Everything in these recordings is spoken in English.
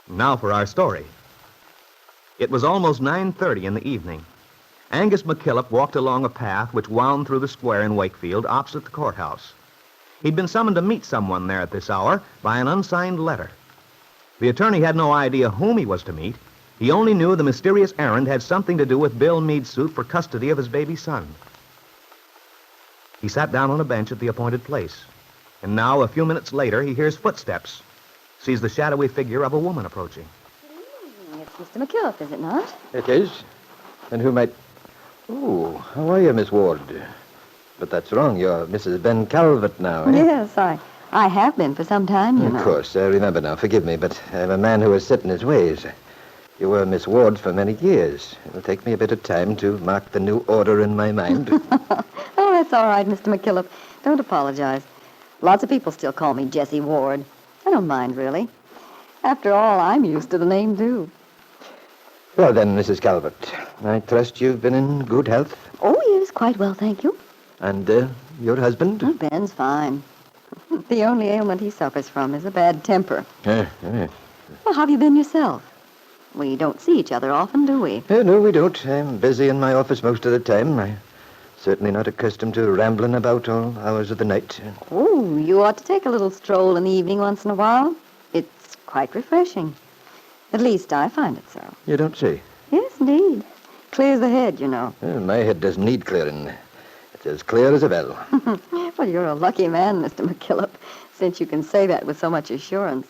Now for our story. It was almost 9:30 in the evening. Angus McKillop walked along a path which wound through the square in Wakefield opposite the courthouse. He'd been summoned to meet someone there at this hour by an unsigned letter. The attorney had no idea whom he was to meet. He only knew the mysterious errand had something to do with Bill Meade's suit for custody of his baby son. He sat down on a bench at the appointed place. And now, a few minutes later, he hears footsteps, sees the shadowy figure of a woman approaching. It's Mr. McKillop, is it not? It is. And who might... Oh, how are you, Miss Ward? But that's wrong. You're Mrs. Ben Calvert now, eh? Yes, I have been for some time, you know. Of course. I remember now. Forgive me, but I'm a man who is set in his ways. You were Miss Ward for many years. It'll take me a bit of time to mark the new order in my mind. Oh, that's all right, Mr. McKillop. Don't apologize. Lots of people still call me Jessie Ward. I don't mind, really. After all, I'm used to the name, too. Well, then, Mrs. Calvert, I trust you've been in good health. Oh, yes, quite well, thank you. And your husband? Oh, Ben's fine. The only ailment he suffers from is a bad temper. Well, how have you been yourself? We don't see each other often, do we? No, we don't. I'm busy in my office most of the time. I'm certainly not accustomed to rambling about all hours of the night. Oh, you ought to take a little stroll in the evening once in a while. It's quite refreshing. At least I find it so. You don't say? Yes, indeed. Clears the head, you know. Well, my head doesn't need clearing. It's as clear as a bell. Well, you're a lucky man, Mr. McKillop, since you can say that with so much assurance.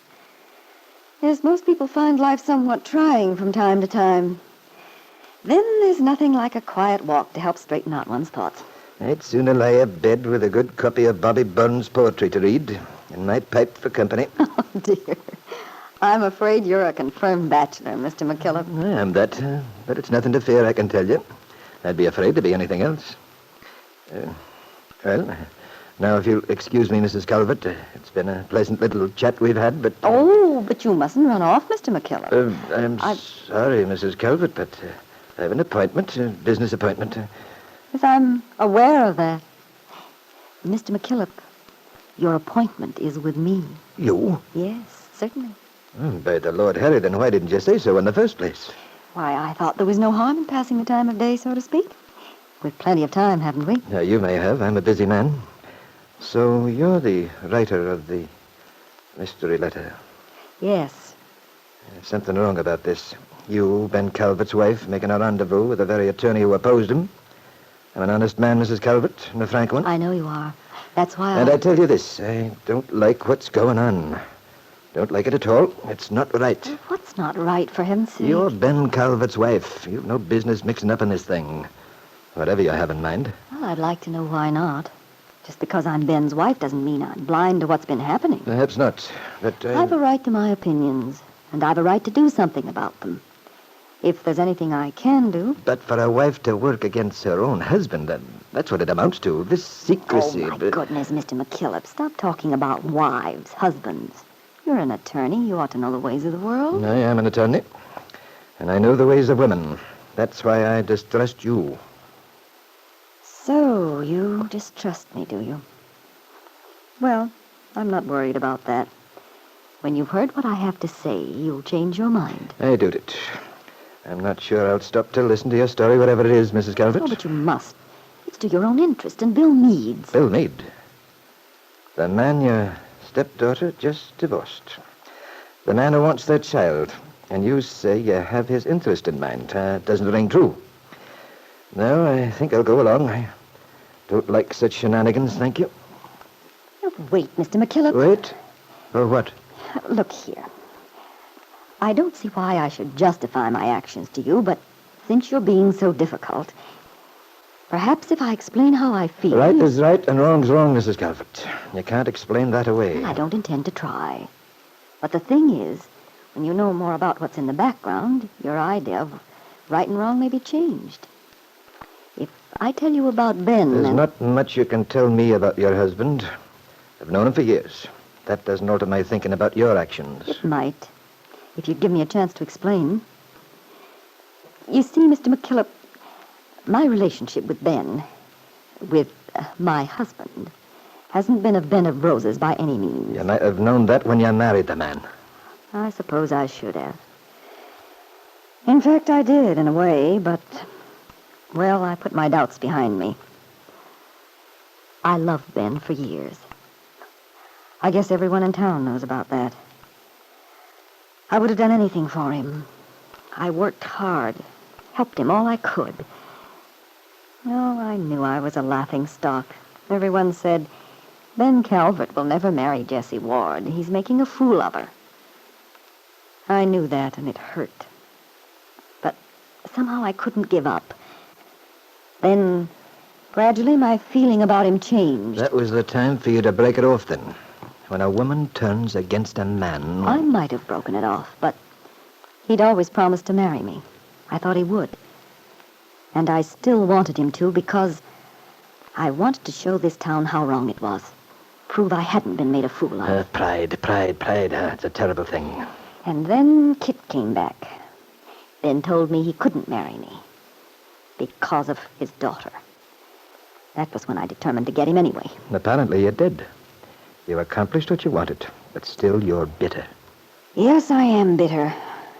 Yes, most people find life somewhat trying from time to time. Then there's nothing like a quiet walk to help straighten out one's thoughts. I'd sooner lie abed with a good copy of Bobby Burns' poetry to read and my pipe for company. Oh, dear. I'm afraid you're a confirmed bachelor, Mr. McKillop. I am that, but it's nothing to fear, I can tell you. I'd be afraid to be anything else. Well, now if you'll excuse me, Mrs. Calvert, it's been a pleasant little chat we've had, but... Oh, but you mustn't run off, Mr. McKillop. I'm sorry, Mrs. Calvert, but I have an appointment, a business appointment. Yes, I'm aware of that. Mr. McKillop, your appointment is with me. You? Yes, certainly. By the Lord Harry, then why didn't you say so in the first place? Why, I thought there was no harm in passing the time of day, so to speak. We've plenty of time, haven't we? Now, you may have. I'm a busy man. So you're the writer of the mystery letter? Yes. There's something wrong about this. You, Ben Calvert's wife, making a rendezvous with the very attorney who opposed him. I'm an honest man, Mrs. Calvert, and a frank one. I know you are. That's why And I tell you this, I don't like what's going on. Don't like it at all. It's not right. What's not right, for heaven's sake? You're Ben Calvert's wife. You've no business mixing up in this thing. Whatever you have in mind. Well, I'd like to know why not. Just because I'm Ben's wife doesn't mean I'm blind to what's been happening. Perhaps not, but... I've a right to my opinions, and I've a right to do something about them. If there's anything I can do... But for a wife to work against her own husband, that's what it amounts to. This secrecy... Oh, my goodness, Mr. McKillop, stop talking about wives, husbands. You're an attorney. You ought to know the ways of the world. I am an attorney, and I know the ways of women. That's why I distrust you. So, you distrust me, do you? Well, I'm not worried about that. When you've heard what I have to say, you'll change your mind. I doubt it. I'm not sure I'll stop to listen to your story, whatever it is, Mrs. Calvert. Oh, but you must. It's to your own interest, and Bill Meade's. Bill Meade? The man your stepdaughter just divorced. The man who wants their child. And you say you have his interest in mind. Doesn't ring true. No, I think I'll go along. I don't like such shenanigans, thank you. Oh, wait, Mr. McKillop. Wait? Or what? Look here. I don't see why I should justify my actions to you, but since you're being so difficult, perhaps if I explain how I feel... Right is right and wrong's wrong, Mrs. Calvert. You can't explain that away. Well, I don't intend to try. But the thing is, when you know more about what's in the background, your idea of right and wrong may be changed. If I tell you about Ben... There's not much you can tell me about your husband. I've known him for years. That doesn't alter my thinking about your actions. It might, if you'd give me a chance to explain. You see, Mr. McKillop, my relationship with Ben, with my husband, hasn't been a bed of roses by any means. You might have known that when you married the man. I suppose I should have. In fact, I did, in a way, but, well, I put my doubts behind me. I loved Ben for years. I guess everyone in town knows about that. I would have done anything for him. I worked hard, helped him all I could. Oh, I knew I was a laughing stock. Everyone said, Ben Calvert will never marry Jessie Ward. He's making a fool of her. I knew that, and it hurt. But somehow I couldn't give up. Then, gradually, my feeling about him changed. That was the time for you to break it off, then. When a woman turns against a man... I might have broken it off, but he'd always promised to marry me. I thought he would. And I still wanted him to because I wanted to show this town how wrong it was. Prove I hadn't been made a fool of. Pride. It's a terrible thing. And then Kitt came back. Ben told me he couldn't marry me because of his daughter. That was when I determined to get him anyway. Apparently you did. You accomplished what you wanted, but still you're bitter. Yes, I am bitter.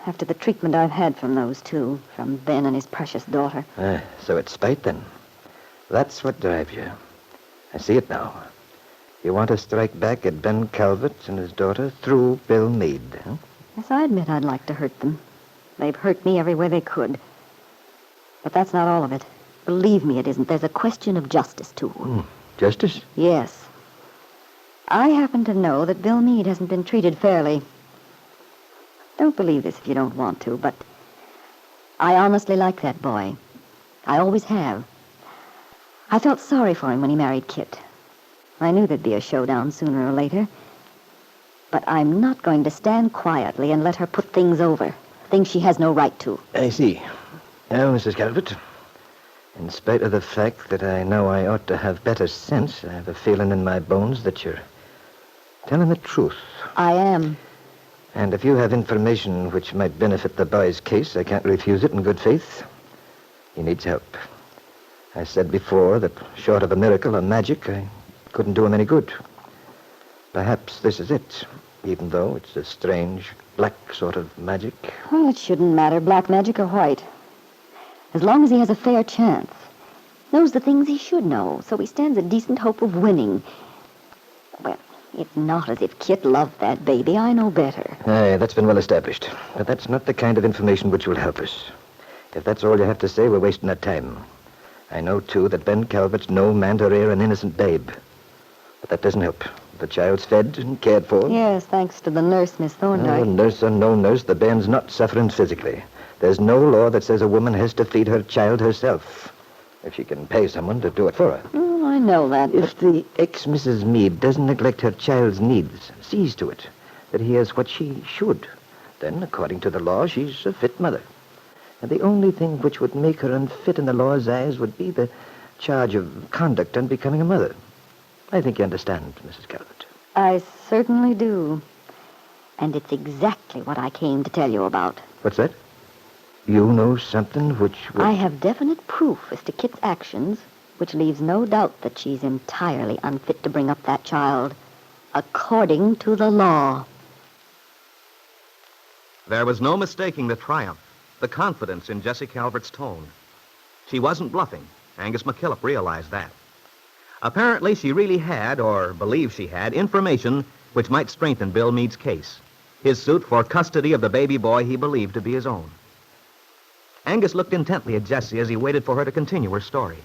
After the treatment I've had from those two, from Ben and his precious daughter. So it's spite, then. That's what drives you. I see it now. You want to strike back at Ben Calvert and his daughter through Bill Meade, huh? Yes, I admit I'd like to hurt them. They've hurt me every way they could. But that's not all of it. Believe me, it isn't. There's a question of justice, too. Justice? Yes. I happen to know that Bill Meade hasn't been treated fairly. Don't believe this if you don't want to, but I honestly like that boy. I always have. I felt sorry for him when he married Kitt. I knew there'd be a showdown sooner or later. But I'm not going to stand quietly and let her put things over. Things she has no right to. I see. Now, Mrs. Calvert, in spite of the fact that I know I ought to have better sense, I have a feeling in my bones that you're telling the truth. I am. And if you have information which might benefit the boy's case, I can't refuse it in good faith. He needs help. I said before that short of a miracle or magic, I couldn't do him any good. Perhaps this is it, even though it's a strange, black sort of magic. Well, it shouldn't matter, black magic or white. As long as he has a fair chance. Knows the things he should know, so he stands a decent hope of winning. Well, it's not as if Kitt loved that baby. I know better. Aye, that's been well established. But that's not the kind of information which will help us. If that's all you have to say, we're wasting our time. I know, too, that Ben Calvert's no man to rear an innocent babe. But that doesn't help. The child's fed and cared for. Yes, thanks to the nurse, Miss Thorndyke. Nurse or no nurse, the bairn's not suffering physically. There's no law that says a woman has to feed her child herself, if she can pay someone to do it for her. Oh, I know that. If the ex-Mrs. Meade doesn't neglect her child's needs, sees to it that he has what she should, then, according to the law, she's a fit mother. And the only thing which would make her unfit in the law's eyes would be the charge of conduct unbecoming a mother. I think you understand, Mrs. Calvert. I certainly do. And it's exactly what I came to tell you about. What's that? You know something which would... I have definite proof as to Kitt's actions, which leaves no doubt that she's entirely unfit to bring up that child, according to the law. There was no mistaking the triumph, the confidence in Jessie Calvert's tone. She wasn't bluffing. Angus McKillop realized that. Apparently, she really had, or believed she had, information which might strengthen Bill Meade's case, his suit for custody of the baby boy he believed to be his own. Angus looked intently at Jessie as he waited for her to continue her story.